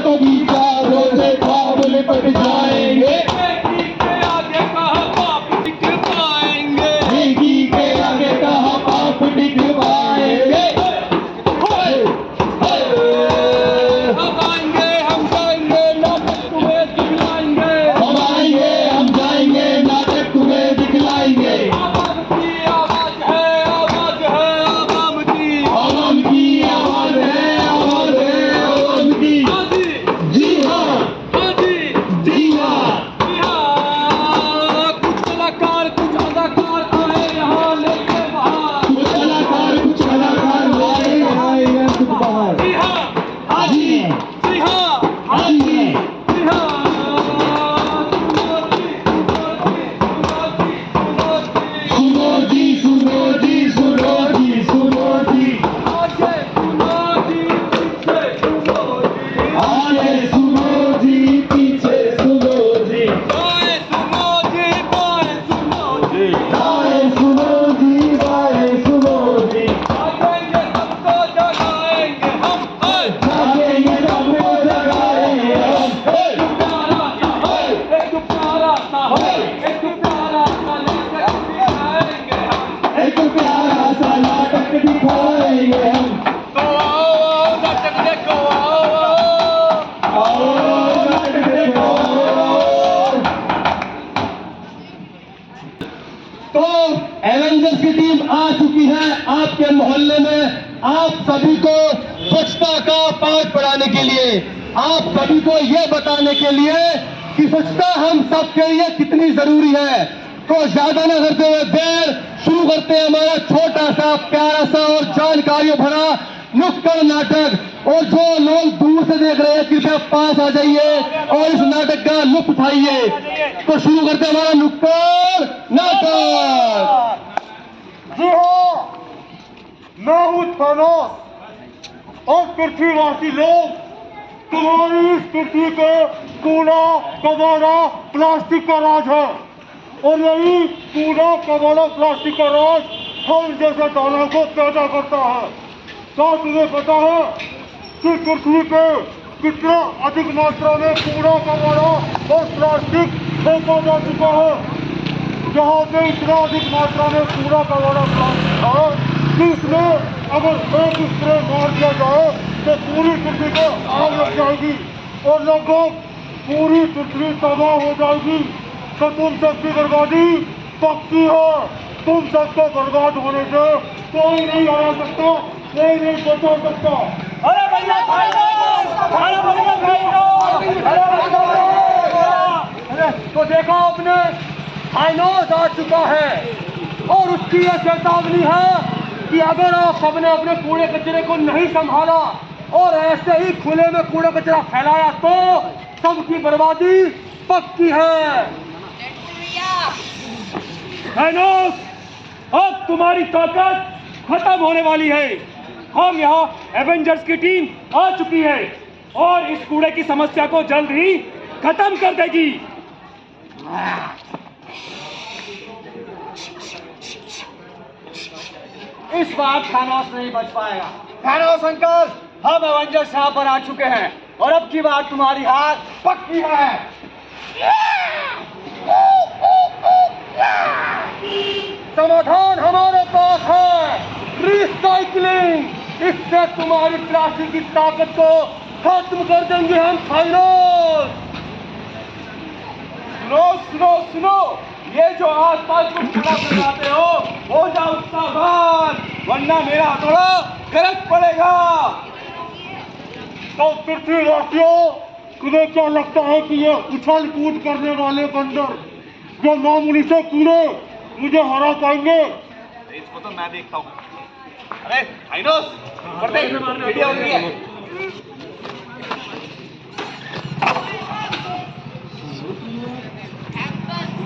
कभी प्यारों से ख्वाब लिपट जाएंगे। नेकी के आगे कहाँ पाप टिक पाएंगे। नेकी के आगे कहाँ पाप टिक पाएंगे। हम आएंगे हम जाएंगे नाटक तुम्हें दिखलाएंगे। हम आएंगे हम जाएंगे नाटक तुम्हें दिखलाएंगे। आवाम की आवाज है आवाम की। आवाम की आवाज है आवाम की। हाँ जी जी हाँ हाँ जी जी हाँ। जी हाँ। कुछ कलाकार कुछ अदाकार आए यहाँ लेके बाहर। कुछ कलाकार आए हैं कुछ बाहर। जी हाँ हाँ जी जी हाँ हाँ जी। जी हाँ। सुनो जी सुनो जी सुनो जी सुनो जी। आगे सुनो जी पीछे सुनो जी। आगे सुनो जी पीछे सुनो जी। बाएं सुनो जी बाएं सुनो जी। दाएं सुनो जी बाएं सुनो जी। जागेंगे सबको जगाएंगे हम। जागेंगे सबको जगाएंगे हम। एक प्यारा सा एक प्यारा सा लेकर दिखाएंगे हम। एक प्यारा सा नाटक दिखाएंगे हम। तो आओ नाटक देखो आओ। आओ नाटक देखो। तो एवेंजर्स की टीम आ चुकी है आपके मोहल्ले में, आप सभी को स्वच्छता का पाठ पढ़ाने के लिए, आप सभी को ये बताने के लिए कि स्वच्छता हम सबके लिए कितनी जरूरी है। तो ज्यादा न करते हुए देर शुरू करते हैं हमारा छोटा सा प्यारा सा और जानकारियों भरा नुक्कड़ नाटक। और जो लोग दूर से देख रहे हैं कृपया पास आ जाइए और इस नाटक का लुत्फ उठाइए। तो शुरू करते हैं हमारा नुक्कड़ नाटक। जी हाँ, मैं हूँ थानोस और पृथ्वीवासी लोग तुम्हारी इस पृथ्वी के कूड़ा कबाड़ा प्लास्टिक का राज है। और यही कूड़ा कबाड़ा प्लास्टिक का राज हम जैसे दानव को पैदा करता है। क्या तुम्हें पता है कि पृथ्वी पे कितना अधिक मात्रा में कूड़ा कबाड़ा और प्लास्टिक फेंका जा चुका है। जहाँ पे इतना अधिक मात्रा में कूड़ा कबाड़ा प्लास्टिक है कि इसमें अगर एक स्प्रे मार दिया जाए तो पूरी पृथ्वी को आग लग जाएगी और लगभग पूरी पृथ्वी तबाह हो जाएगी। तो तुम सबकी बर्बादी पक्की है। तुम सबको बर्बाद होने से कोई नहीं हरा सकता, कोई नहीं बचा सकता। अरे भैया भाई तो देखा आपने, थानोस आ चुका है और उसकी यह चेतावनी है कि अगर आप सबने अपने कूड़े कचरे को नहीं संभाला और ऐसे ही खुले में कूड़ा कचरा फैलाया तो सबकी बर्बादी पक्की है। थानोस, अब तुम्हारी ताकत खत्म होने वाली है। हम यहाँ एवेंजर्स की टीम आ चुकी है और इस कूड़े की समस्या को जल्द ही खत्म कर देगी। इस बार थानोस नहीं बच पाएगा। थानोस अंकल, हम एवेंजर्स यहाँ पर आ चुके हैं और अब की बार तुम्हारी हार पक्की है। समाधान हमारे पास है, रिसाइकलिंग। इससे तुम्हारी प्लास्टिक की ताकत को खत्म कर देंगे हम थानोस। सुनो सुनो सुनो, ये जो आसपास कुछ कूड़ा फैलाते हो जाओ सावधान, वरना मेरा हथौड़ा गलत पड़ेगा। तो पृथ्वीवासियों, तुम्हें क्या लगता है कि ये उछल कूद करने वाले बंदर जो मामूली से कूड़े मुझे हरा पाएंगे? इसको तो मैं देखता हूँ। अरे थानोस, वीडियो हो रही है।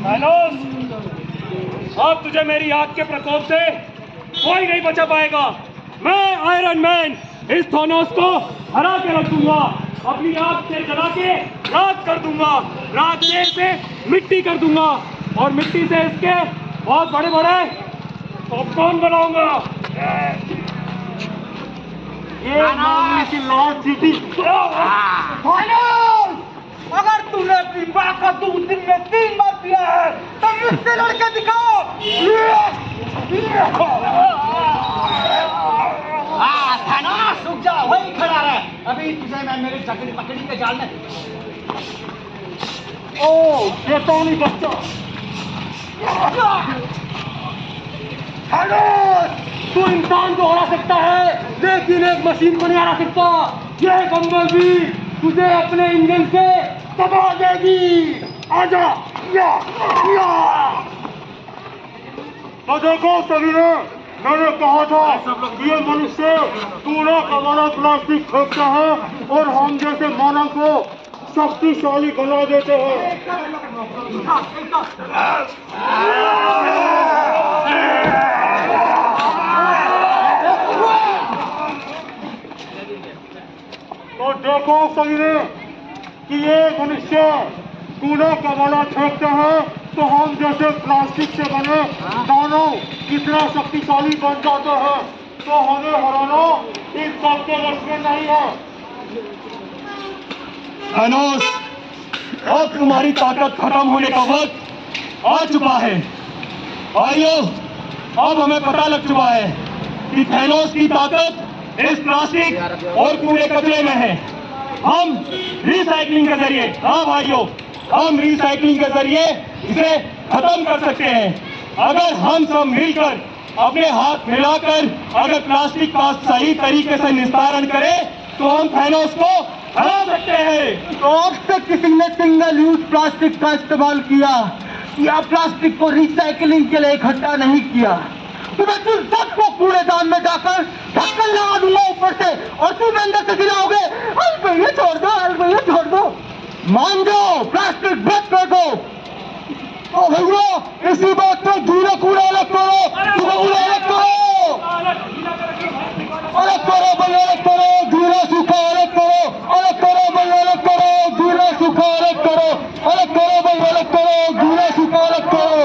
थानोस, अब तुझे मेरी आग के प्रकोप से कोई नहीं बचा पाएगा। मैं आयरन मैन इस थानोस को हरा के रख दूंगा, अपनी आग से जला के राख कर दूंगा, राख से इसे मिट्टी कर दूंगा और मिट्टी से इसके बहुत बड़े बड़े पॉपकॉर्न बनाऊंगा। ये मामूली सी लाल चीटी। का दूध दिन में 3 बार पिया है, तो मुझसे लड़के दिखाओ। थानोस रुक जा, वही खड़ा रहे। अभी तुझे मैं मेरे जकड़ी पकड़ी के जाल में। ओ शैतानी बच्चा, थानोस, तू इंसान को हरा सकता है, लेकिन एक मशीन को नहीं हरा सकता। ये बम्बलबी तुझे अपने इंजन से दबा देगी। आजा। या। तो देखो सभी ने, मैंने कहा था कि ये मनुष्य कूड़ा कबाड़ा प्लास्टिक फेंकता है और हम जैसे मानव को शक्तिशाली बना देते हैं। तो देखो सभी ने कि ये मनुष्य कूड़ा कबाड़ा फेंकते हैं, तो हम जैसे प्लास्टिक से बने दानव कितना शक्तिशाली बन जाते हैं। तो हमें हराना इन सबके वश में नहीं है। थानोस, अब तुम्हारी ताकत खत्म होने का वक्त आ चुका है। भाइयों, अब हमें पता लग चुका है कि थानोस की ताकत इस प्लास्टिक और कूड़े कचरे में है। हम रिसाइकलिंग के जरिए, हाँ भाइयों, हम रिसाइकलिंग के जरिए इसे खत्म कर सकते हैं। अगर हम सब मिलकर अपने हाथ मिलाकर अगर प्लास्टिक का सही तरीके से निस्तारण करें तो हम थानोस को हरा सकते हैं। तो अब तक किसी ने सिंगल यूज प्लास्टिक का इस्तेमाल किया या प्लास्टिक को रिसाइकलिंग के लिए इकट्ठा नहीं किया, तो मैं तुम सबको कूड़ेदान में जाकर ढक्कन लगा दूंगा ऊपर से और तुम अंदर से गिराओगे। भैया छोड़ दो, भैया छोड़ दो, मान जाओ, प्लास्टिक बंद कर दो। तो भैया इसी बात पे गीला कूड़ा अलग करो, सूखा कूड़ा अलग करो, अलग करो भैया, अलग करो, गीला सूखा अलग करो, अलग करो भैया, अलग करो, गीला सूखा अलग करो, अलग करो भैया, अलग करो, गीला सूखा अलग करो।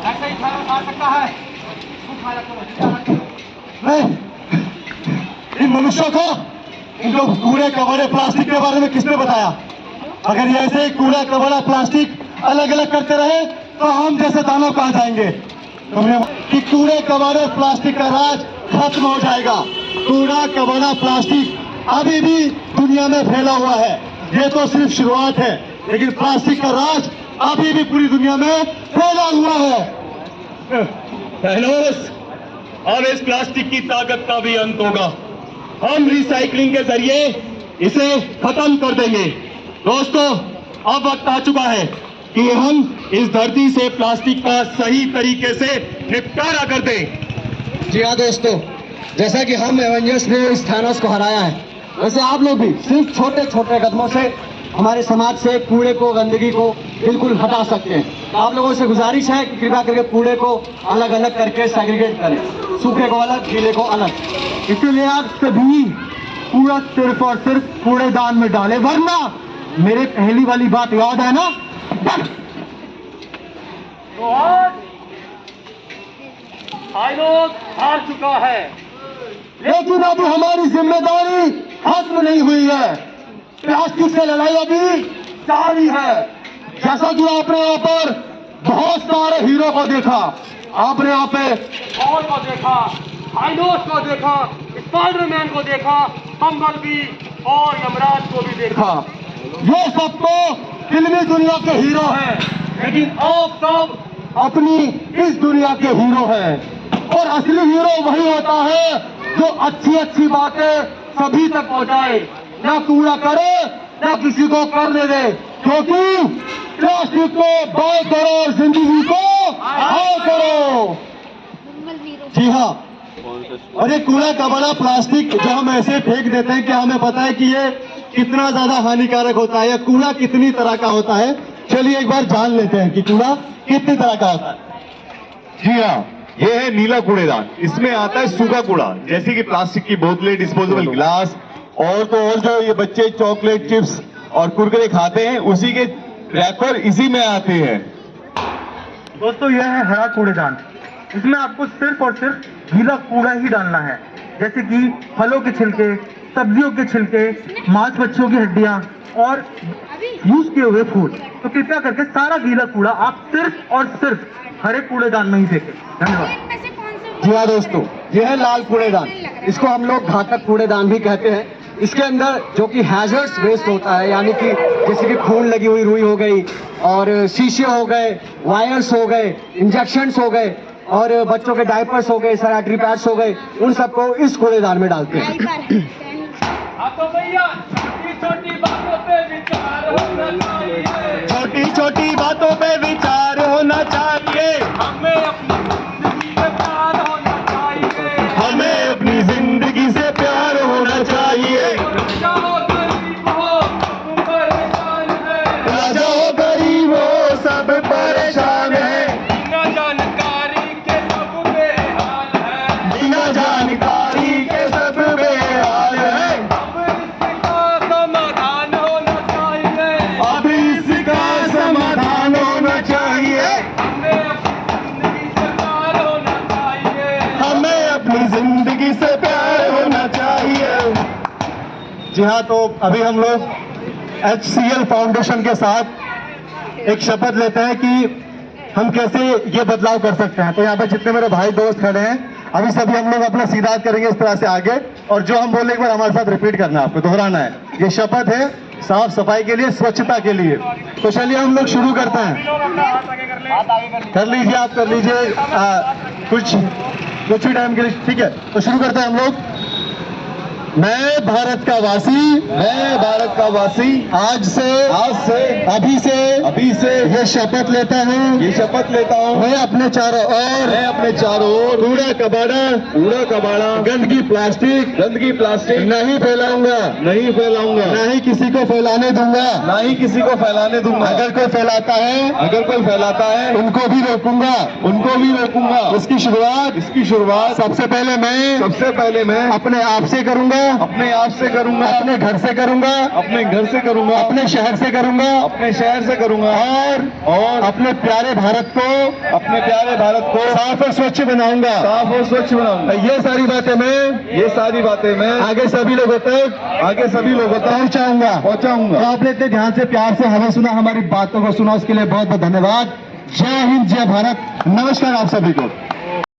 ऐसे ही थानोस मार सकता है। इन मनुष्यों को इनको कूड़े कबाड़े प्लास्टिक के बारे में किसने बताया? अगर ये ऐसे ही कूड़ा कबाड़ा प्लास्टिक अलग अलग करते रहे तो हम जैसे दानव कहाँ जाएंगे? तुमने कि कूड़े कबाड़े प्लास्टिक का राज खत्म हो जाएगा। कूड़ा कबाड़ा प्लास्टिक अभी भी दुनिया में फैला हुआ है, ये तो सिर्फ शुरुआत है, लेकिन प्लास्टिक का राज अभी भी पूरी दुनिया में फैला हुआ है। थानोस, अब इस प्लास्टिक की ताकत का भी अंत होगा। हम रिसाइकलिंग के जरिए इसे खत्म कर देंगे। दोस्तों, अब वक्त आ चुका है कि हम इस धरती से प्लास्टिक का सही तरीके से निपटारा कर दें। जी हाँ दोस्तों, जैसा कि हम एवेंजर्स ने इस थानोस को हराया है, वैसे आप लोग भी सिर्फ छोटे छोटे कदमों से हमारे समाज से कूड़े को, गंदगी को बिल्कुल हटा सकते हैं। तो आप लोगों से गुजारिश है कि कृपया करके कूड़े को अलग अलग करके सेग्रीगेट करें, सूखे को अलग, गीले को अलग। इसीलिए आप सभी कूड़ा सिर्फ और सिर्फ कूड़ेदान में डालें, वरना मेरे पहली वाली बात याद है ना? तो आज थानोस हार चुका है, लेकिन अभी हमारी जिम्मेदारी खत्म नहीं हुई है। प्लास्टिक से लड़ाई अभी जारी है। जैसा कि आपने यहाँ पर बहुत सारे हीरो को देखा, आपने यहाँ पे थॉर को देखा, थानोस को देखा, स्पाइडरमैन को देखा, बम्बलबी और यमराज को भी देखा। ये सब तो फिल्मी दुनिया के हीरो हैं, लेकिन आप सब अपनी इस दुनिया के हीरो हैं। और असली हीरो वही होता है जो अच्छी अच्छी बातें सभी तक पहुंचाए, ना कूड़ा करे ना किसी को करने दे, क्योंकि प्लास्टिक को बाय करो और जिंदगी को हाय करो। जी हाँ, और ये कूड़ा कबाड़ा प्लास्टिक जो हम ऐसे फेंक देते हैं कि हमें पता है कि ये कितना ज्यादा हानिकारक होता है, या कूड़ा कितनी तरह का होता है। चलिए एक बार जान लेते हैं कि कूड़ा कितनी तरह का होता है। जी हाँ, ये है नीला कूड़ेदान। इसमें आता है सूखा कूड़ा, जैसे कि प्लास्टिक की बोतलें, डिस्पोजेबल गिलास और तो और जो ये बच्चे चॉकलेट, चिप्स और कुरकुरे खाते हैं, उसी के रैपर इसी में आते हैं। दोस्तों, यह है हरा कूड़ेदान। इसमें आपको सिर्फ और सिर्फ गीला कूड़ा ही डालना है, जैसे कि फलों के छिलके, सब्जियों के छिलके, मांस मच्छियों की हड्डियां और यूज किए हुए फूड। तो कृपया करके सारा गीला कूड़ा आप सिर्फ और सिर्फ हरे कूड़ेदान में ही फेंकें। धन्यवाद। जी हाँ दोस्तों, यह है लाल कूड़ेदान। इसको हम लोग घातक कूड़ेदान भी कहते हैं। इसके अंदर जो कि हैजर्ड्स वेस्ट होता है, यानी कि जैसे कि खून लगी हुई रुई हो गई और शीशे हो गए, वायर्स हो गए, इंजेक्शंस हो गए और बच्चों के डायपर्स हो गए, सैनिटरी पैड्स हो गए, उन सबको इस कूड़ेदान में डालते हैं। तो भैया छोटी छोटी बातों पे विचार होना चाहिए, छोटी छोटी बातों पे विचार होना चाहिए, हमें अपनी जिंदगी से प्यार होना चाहिए, हमें अपनी जिंदगी से प्यार होना चाहिए। राजा हो गरीब हो सब परेशान है, राजा हो गरीब हो सब परेशान है, बिना जानकारी के सब बेहाल है, बिना जानकारी के सब बेहाल है। अब इसका समाधान होना चाहिए, हमें अपनी जिंदगी से प्यार होना चाहिए। जी हाँ, तो अभी हम लोग HCL फाउंडेशन के साथ एक शपथ लेते हैं कि हम कैसे ये बदलाव कर सकते हैं। तो यहाँ पे जितने मेरे भाई दोस्त खड़े हैं, अभी सभी हम लोग अपना सीधा करेंगे इस तरह से आगे, और जो हम बोले एक बार हमारे साथ रिपीट करना है, आपको दोहराना है। ये शपथ है साफ सफाई के लिए, स्वच्छता के लिए। तो चलिए हम लोग शुरू करते हैं। कर लीजिए, आप कर लीजिए कुछ ही टाइम के लिए, ठीक है। तो शुरू करते हैं हम लोग। मैं भारत का वासी आज से अभी से ये शपथ लेता हूँ मैं अपने चारों ओर कूड़ा कबाड़ा गंदगी प्लास्टिक नहीं फैलाऊंगा, ना ही किसी को फैलाने दूंगा, अगर कोई फैलाता है उनको भी रोकूंगा। इसकी शुरुआत सबसे पहले मैं अपने आप से करूंगा, अपने घर से करूंगा, अपने शहर से करूंगा, और अपने प्यारे भारत को साफ और स्वच्छ बनाऊंगा। ये सारी बातें मैं आगे सभी लोगों तक पहुंचाऊंगा। तो आपने इतने ध्यान से प्यार से हमें सुना, हमारी बातों को सुना, उसके लिए बहुत बहुत धन्यवाद। जय हिंद, जय भारत, नमस्कार आप सभी को।